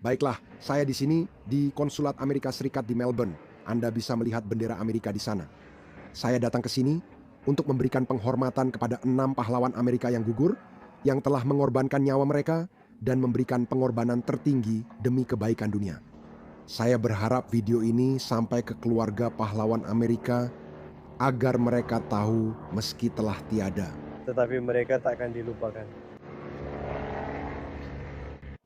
Baiklah, saya di sini di Konsulat Amerika Serikat di Melbourne. Anda bisa melihat bendera Amerika di sana. Saya datang ke sini untuk memberikan penghormatan kepada 6 pahlawan Amerika yang gugur, yang telah mengorbankan nyawa mereka dan memberikan pengorbanan tertinggi demi kebaikan dunia. Saya berharap video ini sampai ke keluarga pahlawan Amerika agar mereka tahu meski telah tiada. Tetapi mereka tak akan dilupakan.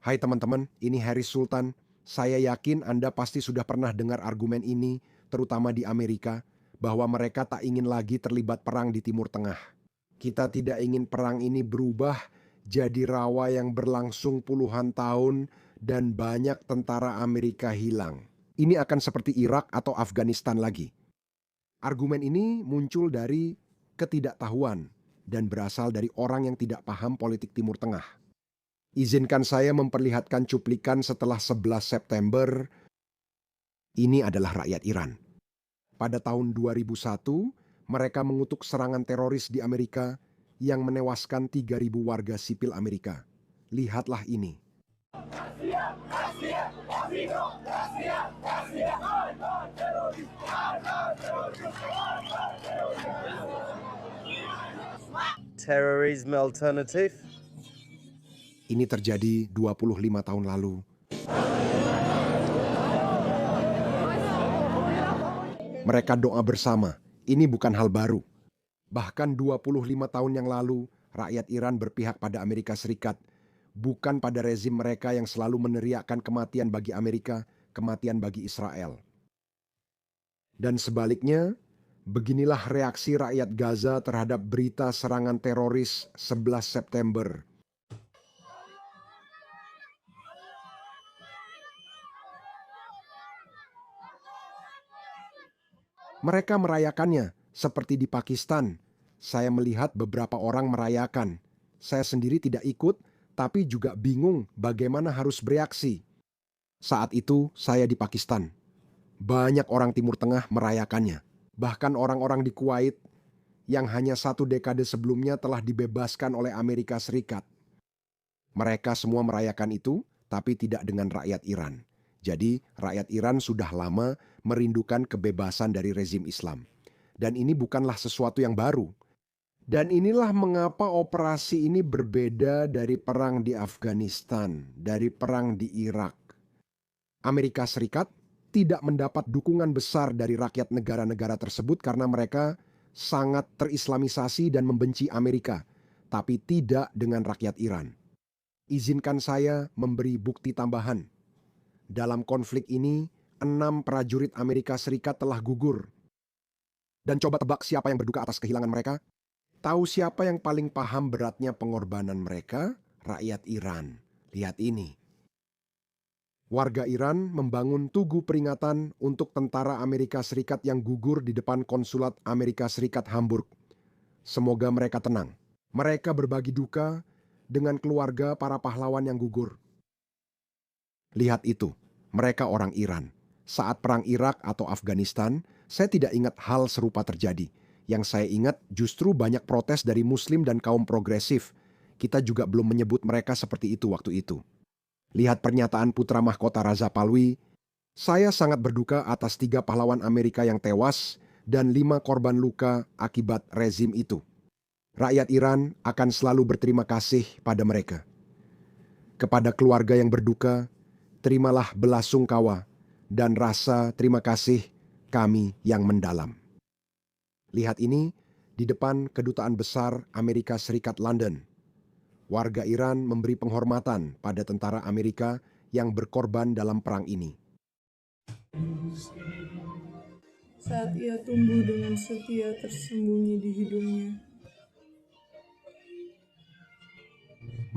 Hai teman-teman, ini Harry Sultan. Saya yakin Anda pasti sudah pernah dengar argumen ini, terutama di Amerika, bahwa mereka tak ingin lagi terlibat perang di Timur Tengah. Kita tidak ingin perang ini berubah jadi rawa yang berlangsung puluhan tahun dan banyak tentara Amerika hilang. Ini akan seperti Irak atau Afghanistan lagi. Argumen ini muncul dari ketidaktahuan dan berasal dari orang yang tidak paham politik Timur Tengah. Izinkan saya memperlihatkan cuplikan setelah 11 September. Ini adalah rakyat Iran. Pada tahun 2001, mereka mengutuk serangan teroris di Amerika yang menewaskan 3.000 warga sipil Amerika. Lihatlah ini. Terrorism alternative. Ini terjadi 25 tahun lalu. Mereka doa bersama. Ini bukan hal baru. Bahkan 25 tahun yang lalu, rakyat Iran berpihak pada Amerika Serikat, bukan pada rezim mereka yang selalu meneriakkan kematian bagi Amerika, kematian bagi Israel. Dan sebaliknya, beginilah reaksi rakyat Gaza terhadap berita serangan teroris 11 September. Mereka merayakannya, seperti di Pakistan. Saya melihat beberapa orang merayakan. Saya sendiri tidak ikut, tapi juga bingung bagaimana harus bereaksi. Saat itu, saya di Pakistan. Banyak orang Timur Tengah merayakannya. Bahkan orang-orang di Kuwait yang hanya 1 dekade sebelumnya telah dibebaskan oleh Amerika Serikat. Mereka semua merayakan itu, tapi tidak dengan rakyat Iran. Jadi, rakyat Iran sudah lama merindukan kebebasan dari rezim Islam. Dan ini bukanlah sesuatu yang baru. Dan inilah mengapa operasi ini berbeda dari perang di Afghanistan, dari perang di Irak. Amerika Serikat tidak mendapat dukungan besar dari rakyat negara-negara tersebut karena mereka sangat terislamisasi dan membenci Amerika, tapi tidak dengan rakyat Iran. Izinkan saya memberi bukti tambahan. Dalam konflik ini, 6 prajurit Amerika Serikat telah gugur. Dan coba tebak siapa yang berduka atas kehilangan mereka? Tahu siapa yang paling paham beratnya pengorbanan mereka? Rakyat Iran. Lihat ini. Warga Iran membangun tugu peringatan untuk tentara Amerika Serikat yang gugur di depan konsulat Amerika Serikat Hamburg. Semoga mereka tenang. Mereka berbagi duka dengan keluarga para pahlawan yang gugur. Lihat itu, mereka orang Iran. Saat perang Irak atau Afghanistan, saya tidak ingat hal serupa terjadi. Yang saya ingat justru banyak protes dari Muslim dan kaum progresif. Kita juga belum menyebut mereka seperti itu waktu itu. Lihat pernyataan putra mahkota Raza Pahlavi. Saya sangat berduka atas 3 pahlawan Amerika yang tewas dan 5 korban luka akibat rezim itu. Rakyat Iran akan selalu berterima kasih pada mereka. Kepada keluarga yang berduka, terimalah belasungkawa dan rasa terima kasih kami yang mendalam. Lihat ini di depan Kedutaan Besar Amerika Serikat London. Warga Iran memberi penghormatan pada tentara Amerika yang berkorban dalam perang ini. Saat ia tumbuh dengan setia tersembunyi di hidungnya.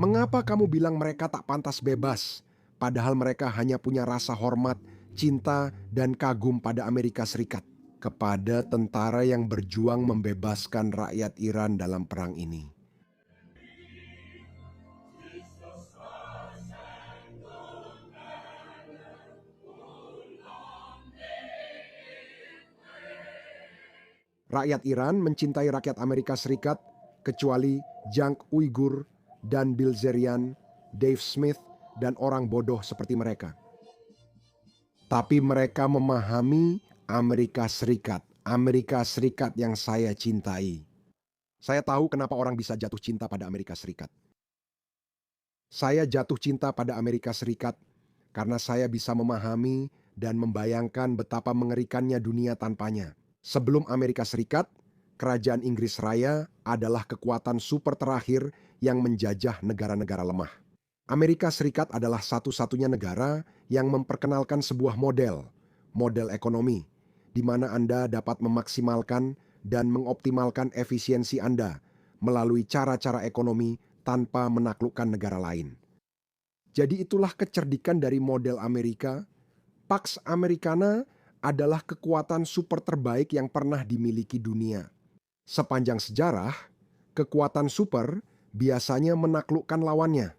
Mengapa kamu bilang mereka tak pantas bebas? Padahal mereka hanya punya rasa hormat, cinta, dan kagum pada Amerika Serikat. Kepada tentara yang berjuang membebaskan rakyat Iran dalam perang ini. Rakyat Iran mencintai rakyat Amerika Serikat, kecuali Jang Uyghur dan Bilzerian, Dave Smith, dan orang bodoh seperti mereka. Tapi mereka memahami Amerika Serikat yang saya cintai. Saya tahu kenapa orang bisa jatuh cinta pada Amerika Serikat. Saya jatuh cinta pada Amerika Serikat karena saya bisa memahami dan membayangkan betapa mengerikannya dunia tanpanya. Sebelum Amerika Serikat, Kerajaan Inggris Raya adalah kekuatan super terakhir yang menjajah negara-negara lemah. Amerika Serikat adalah satu-satunya negara yang memperkenalkan sebuah model ekonomi, di mana Anda dapat memaksimalkan dan mengoptimalkan efisiensi Anda melalui cara-cara ekonomi tanpa menaklukkan negara lain. Jadi itulah kecerdikan dari model Amerika. Pax Americana adalah kekuatan super terbaik yang pernah dimiliki dunia. Sepanjang sejarah, kekuatan super biasanya menaklukkan lawannya.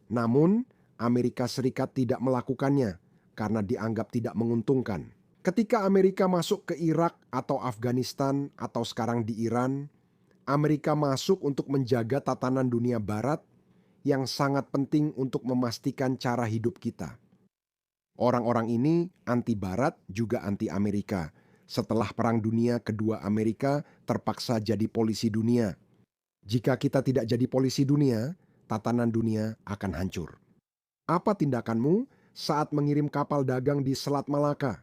Namun, Amerika Serikat tidak melakukannya karena dianggap tidak menguntungkan. Ketika Amerika masuk ke Irak atau Afghanistan atau sekarang di Iran, Amerika masuk untuk menjaga tatanan dunia barat yang sangat penting untuk memastikan cara hidup kita. Orang-orang ini anti barat juga anti Amerika. Setelah Perang Dunia Kedua, Amerika terpaksa jadi polisi dunia. Jika kita tidak jadi polisi dunia, tatanan dunia akan hancur. Apa tindakanmu saat mengirim kapal dagang di Selat Malaka?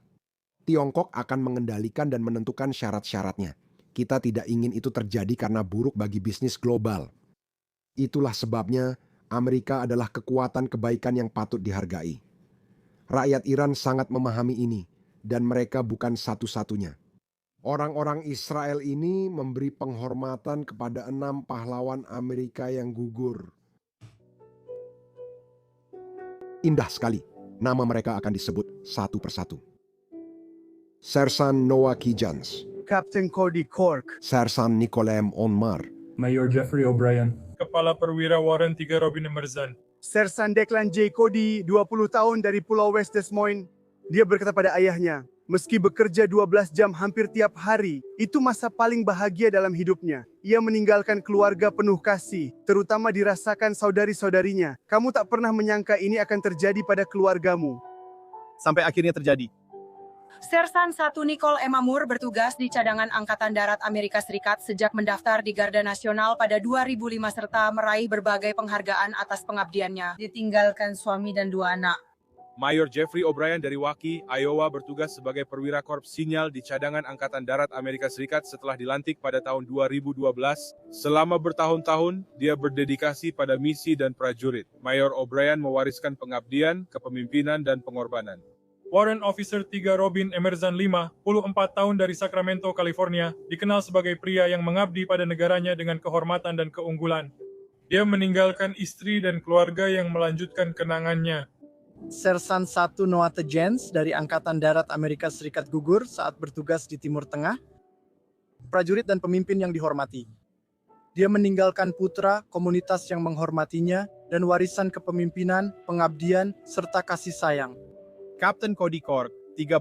Tiongkok akan mengendalikan dan menentukan syarat-syaratnya. Kita tidak ingin itu terjadi karena buruk bagi bisnis global. Itulah sebabnya Amerika adalah kekuatan kebaikan yang patut dihargai. Rakyat Iran sangat memahami ini, dan mereka bukan satu-satunya. Orang-orang Israel ini memberi penghormatan kepada 6 pahlawan Amerika yang gugur. Indah sekali, nama mereka akan disebut satu persatu. Sersan Noah Kijans, Captain Cody Cork, Sersan Nikolem Onmar, Mayor Jeffrey O'Brien, Kepala Perwira Warren 3 Robin Emerzan, Sersan Declan J. Cody, 20 tahun dari Pulau West Des Moines. Dia berkata pada ayahnya, meski bekerja 12 jam hampir tiap hari, itu masa paling bahagia dalam hidupnya. Ia meninggalkan keluarga penuh kasih, terutama dirasakan saudari-saudarinya. Kamu tak pernah menyangka ini akan terjadi pada keluargamu. Sampai akhirnya terjadi. Sersan 1 Nicole Emma Moore bertugas di cadangan Angkatan Darat Amerika Serikat sejak mendaftar di Garda Nasional pada 2005 serta meraih berbagai penghargaan atas pengabdiannya. Ditinggalkan suami dan 2 anak. Mayor Jeffrey O'Brien dari Waukee, Iowa bertugas sebagai perwira korps sinyal di cadangan Angkatan Darat Amerika Serikat setelah dilantik pada tahun 2012. Selama bertahun-tahun, dia berdedikasi pada misi dan prajurit. Mayor O'Brien mewariskan pengabdian, kepemimpinan, dan pengorbanan. Warrant Officer 3 Robin Emerzan 54 tahun dari Sacramento, California, dikenal sebagai pria yang mengabdi pada negaranya dengan kehormatan dan keunggulan. Dia meninggalkan istri dan keluarga yang melanjutkan kenangannya. Sersan 1 Noah Jens dari Angkatan Darat Amerika Serikat gugur saat bertugas di Timur Tengah. Prajurit dan pemimpin yang dihormati. Dia meninggalkan putra, komunitas yang menghormatinya, dan warisan kepemimpinan, pengabdian, serta kasih sayang. Captain Cody Cork, 35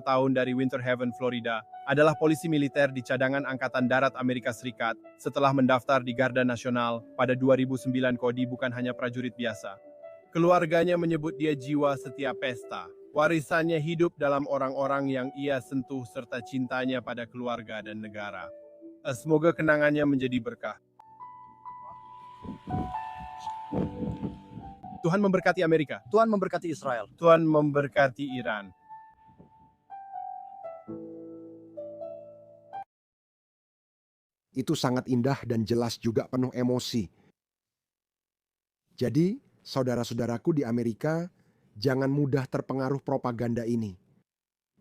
tahun dari Winter Haven, Florida, adalah polisi militer di cadangan Angkatan Darat Amerika Serikat setelah mendaftar di Garda Nasional pada 2009. Cody bukan hanya prajurit biasa. Keluarganya menyebut dia jiwa setiap pesta. Warisannya hidup dalam orang-orang yang ia sentuh serta cintanya pada keluarga dan negara. Semoga kenangannya menjadi berkah. Tuhan memberkati Amerika. Tuhan memberkati Israel. Tuhan memberkati Iran. Itu sangat indah dan jelas juga penuh emosi. Jadi, saudara-saudaraku di Amerika, jangan mudah terpengaruh propaganda ini.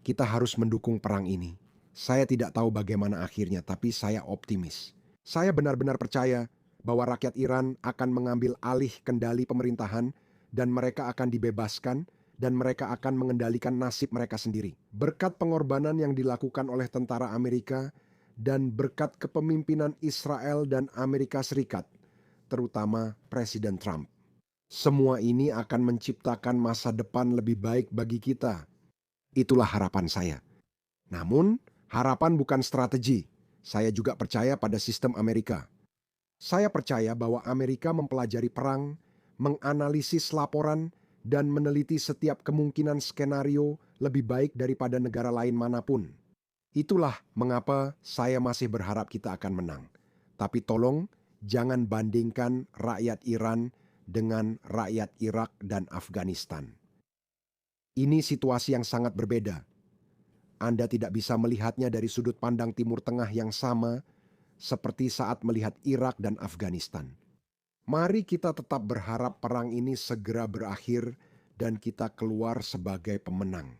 Kita harus mendukung perang ini. Saya tidak tahu bagaimana akhirnya, tapi saya optimis. Saya benar-benar percaya bahwa rakyat Iran akan mengambil alih kendali pemerintahan dan mereka akan dibebaskan dan mereka akan mengendalikan nasib mereka sendiri. Berkat pengorbanan yang dilakukan oleh tentara Amerika dan berkat kepemimpinan Israel dan Amerika Serikat, terutama Presiden Trump. Semua ini akan menciptakan masa depan lebih baik bagi kita. Itulah harapan saya. Namun, harapan bukan strategi. Saya juga percaya pada sistem Amerika. Saya percaya bahwa Amerika mempelajari perang, menganalisis laporan, dan meneliti setiap kemungkinan skenario lebih baik daripada negara lain manapun. Itulah mengapa saya masih berharap kita akan menang. Tapi tolong jangan bandingkan rakyat Iran dengan rakyat Irak dan Afghanistan. Ini situasi yang sangat berbeda. Anda tidak bisa melihatnya dari sudut pandang Timur Tengah yang sama seperti saat melihat Irak dan Afghanistan. Mari kita tetap berharap perang ini segera berakhir dan kita keluar sebagai pemenang.